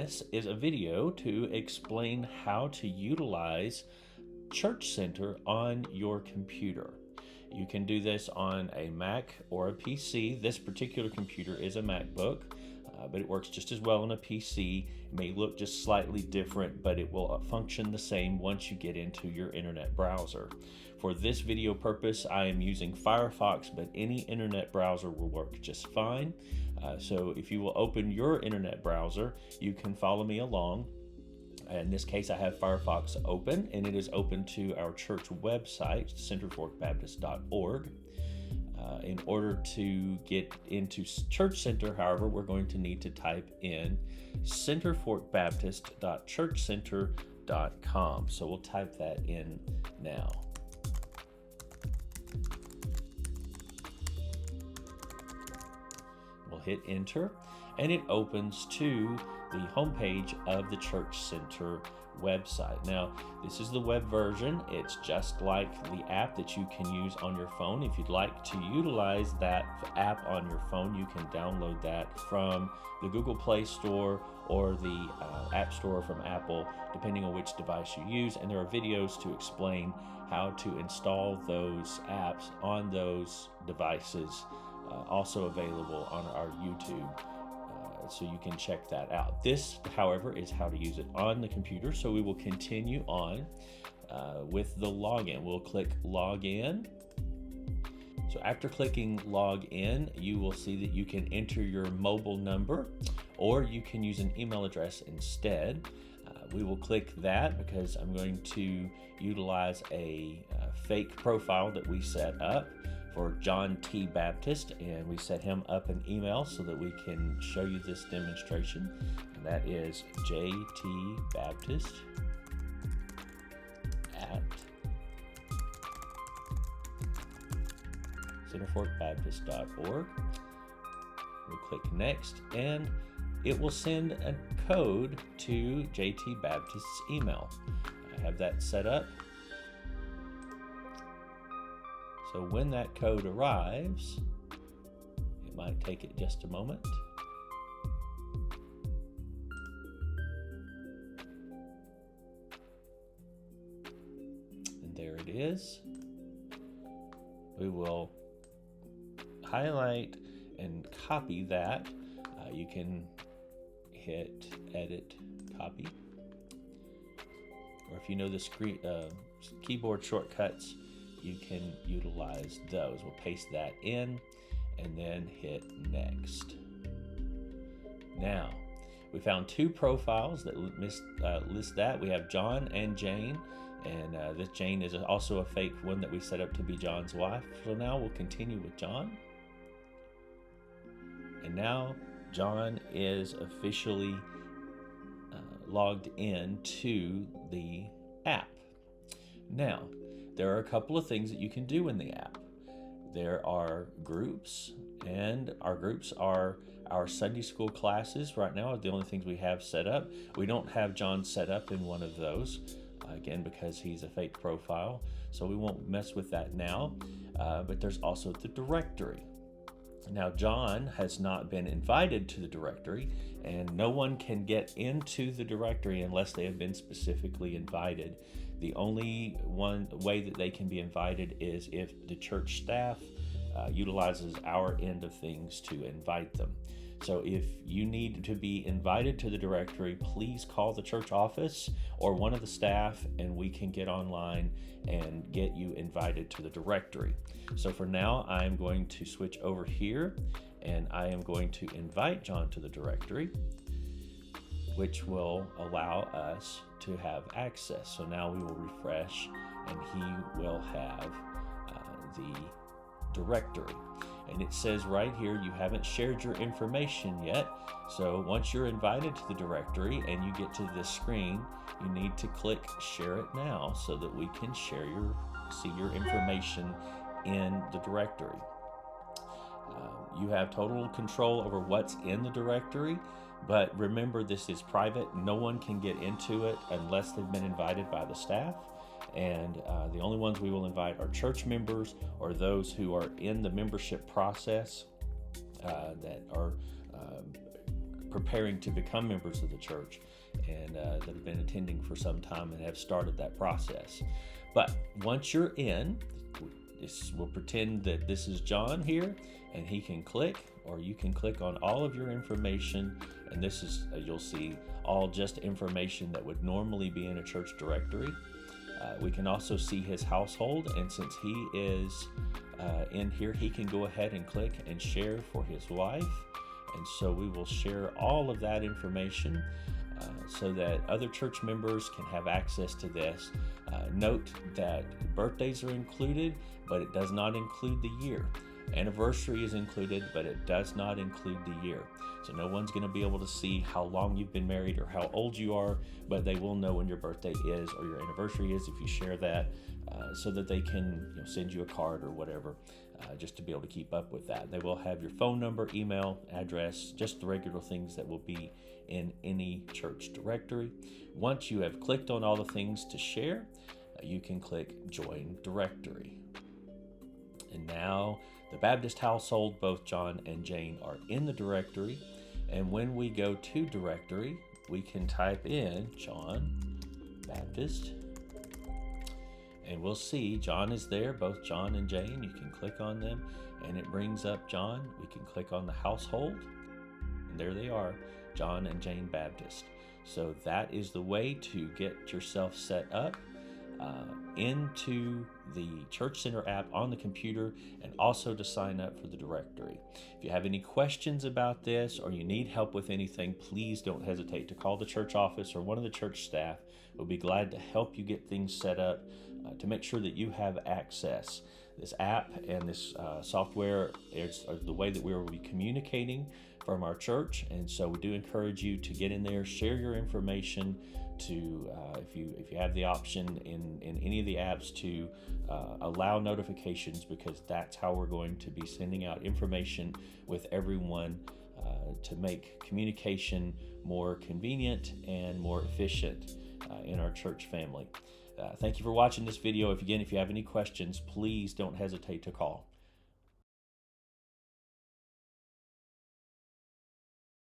This is a video to explain how to utilize Church Center on your computer. You can do this on a Mac or a PC. This particular computer is a MacBook, but it works just as well on a PC. It may look just slightly different, but it will function the same once you get into your internet browser. For this video purpose, I am using Firefox, but any internet browser will work just fine. So if you will open your internet browser, you can follow me along. In this case, I have Firefox open, and it is open to our church website, centerforkbaptist.org. In order to get into Church Center, however, we're going to need to type in centerforkbaptist.churchcenter.com. So we'll type that in now. We'll hit enter, and it opens to the homepage of the Church Center website. Now, this is the web version. It's just like the app that you can use on your phone. If you'd like to utilize that app on your phone, you can download that from the Google Play Store or the App Store from Apple, depending on which device you use. And there are videos to explain how to install those apps on those devices, also available on our YouTube. So you can check that out. This, however, is how to use it on the computer. So we will continue on with the login. We'll click login. So after clicking login, you will see that you can enter your mobile number, or you can use an email address instead. We will click that because I'm going to utilize a fake profile that we set up for John T. Baptist, and we set him up an email so that we can show you this demonstration, and that is jtbaptist at centerforkbaptist.org. We'll click next, and it will send a code to JT Baptist's email. I have that set up. So when that code arrives, it might take it just a moment. And there it is. We will highlight and copy that. You can hit edit, copy. Or if you know the keyboard shortcuts, you can utilize those. We'll paste that in and then hit next. Now, we found two profiles that list that. We have John and Jane, and this Jane is also a fake one that we set up to be John's wife. So now we'll continue with John. And now John is officially logged in to the app. Now, there are a couple of things that you can do in the app. There are groups, and our groups are our Sunday school classes. Right now are the only things we have set up. We don't have John set up in one of those, again, because he's a fake profile, so we won't mess with that now. But there's also the directory. Now, John has not been invited to the directory, and no one can get into the directory unless they have been specifically invited. The only way that they can be invited is if the church staff utilizes our end of things to invite them. So if you need to be invited to the directory, please call the church office or one of the staff, and we can get online and get you invited to the directory. So for now, I'm going to switch over here, and I am going to invite John to the directory, which will allow us to have access. So now we will refresh, and he will have the directory. And it says right here, you haven't shared your information yet. So once you're invited to the directory and you get to this screen, you need to click share it now so that we can see your information in the directory. You have total control over what's in the directory, but remember, this is private. No one can get into it unless they've been invited by the staff. And the only ones we will invite are church members or those who are in the membership process that are preparing to become members of the church and that have been attending for some time and have started that process. But once you're in, we'll pretend that this is John here, and he can click, or you can click on all of your information, and this is, you'll see all just information that would normally be in a church directory. We can also see his household, and since he is in here, he can go ahead and click and share for his wife. And so we will share all of that information so that other church members can have access to this. Note that birthdays are included, but it does not include the year. Anniversary is included, but it does not include the year. So no one's going to be able to see how long you've been married or how old you are, but they will know when your birthday is or your anniversary is if you share that, so that they can send you a card or whatever, just to be able to keep up with that. They will have your phone number, email, address, just the regular things that will be in any church directory. Once you have clicked on all the things to share, you can click Join Directory. And now the Baptist household, both John and Jane, are in the directory. And when we go to directory, we can type in John Baptist. And we'll see John is there, both John and Jane. You can click on them and it brings up John. We can click on the household and there they are, John and Jane Baptist. So that is the way to get yourself set up into the Church Center app on the computer, and also to sign up for the directory. If you have any questions about this or you need help with anything, please don't hesitate to call the church office or one of the church staff. We'll be glad to help you get things set up to make sure that you have access. This app and this software is the way that we will be communicating from our church, and so we do encourage you to get in there, share your information, to if you have the option in any of the apps to allow notifications, because that's how we're going to be sending out information with everyone to make communication more convenient and more efficient in our church family. Thank you for watching this video. If you have any questions, please don't hesitate to call.